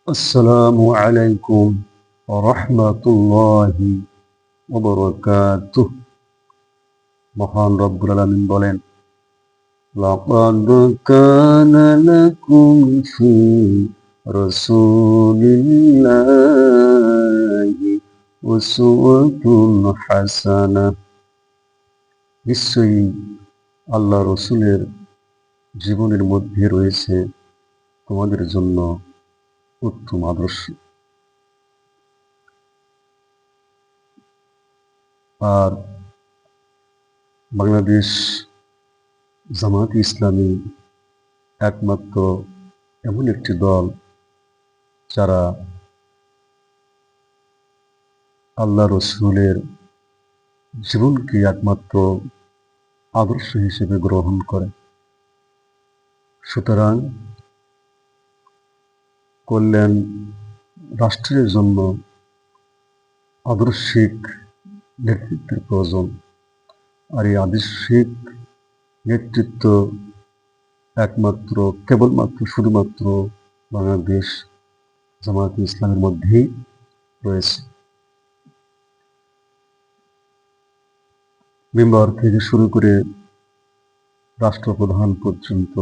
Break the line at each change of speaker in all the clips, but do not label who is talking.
আসসালামু আলাইকুম ওয়া রাহমাতুল্লাহি ওয়া বারাকাতুহু। মহান রব্বুল আলামিন বলেন, লাকাদ কানা লাকুম ফি রাসূলিল্লাহি উসওয়াতুন হাসানাহ। নিশ্চয়ই আল্লাহ রসুলের জীবনের মধ্যে রয়েছে তোমাদের জন্য উত্তম আদর্শ। আর বাংলাদেশ জামায়াতে ইসলামী একমাত্র এমন একটি দল যারা আল্লাহ রসুলের জীবনকে একমাত্র আদর্শ হিসেবে গ্রহণ করে। সুতরাং কল্যাণ রাষ্ট্রের জন্য আদর্শিক নেতৃত্বের প্রয়োজন। আর এই আদর্শিক নেতৃত্ব শুধুমাত্র বাংলাদেশ জামায়াতে ইসলামের মধ্যেই রয়েছে। মেম্বার থেকে শুরু করে রাষ্ট্রপ্রধান পর্যন্ত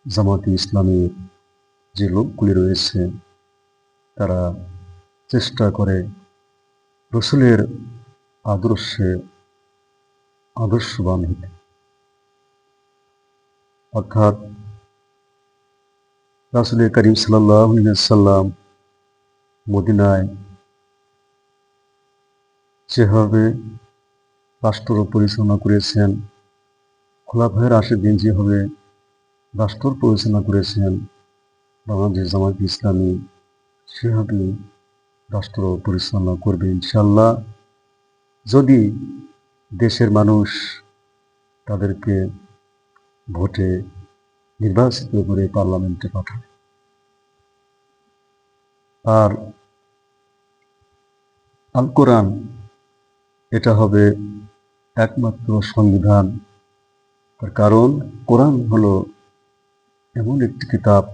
জামায়াতে ইসলামের যে লোকগুলি রয়েছে তারা চেষ্টা করে রসুলের আদর্শে আদর্শবান হতে, অর্থাৎ রাসূল করিম সাল্লাল্লাহু আলাইহি ওয়াসাল্লাম মদিনায় যেভাবে রাষ্ট্র পরিচালনা করেছেন, খোলাফায়ে রাশিদিন যেভাবে রাষ্ট্র পরিচালনা করেছেন, বাংলাদেশ জামায়াতে ইসলামী সেভাবে রাষ্ট্র পরিচালনা করবে ইনশাআল্লাহ, যদি দেশের মানুষ তাদেরকে ভোটে নির্বাচিত করে পার্লামেন্টে পাঠায়। আর আল কোরআন এটা হবে একমাত্র সংবিধান। তার কারণ কোরআন হলো এমন একটি কিতাব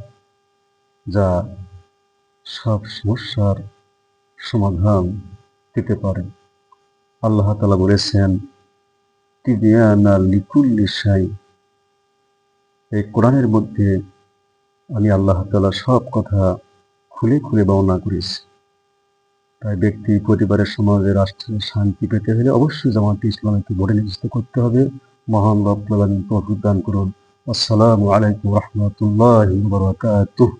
যা সব সমস্যার সমাধান দিতে পারে। আল্লাহ তাআলা বলেছেন, তিবিয়ানা লিকুল্লি শাই। এই কোরআনের মধ্যে আমি আল্লাহ তাআলা সব কথা খুলে খুলে বর্ণনা করেছি। তাই ব্যক্তি, পরিবারের, সমাজে, রাষ্ট্রে শান্তি পেতে হলে অবশ্যই জামায়াতে ইসলামীকে ভোটে নির্বাচিত করতে হবে। মহান রব্বুল আলামিন তৌফিক দান করুন। আসসালামু আলাইকুম ওয়া রাহমাতুল্লাহি ওয়া বারাকাতুহু।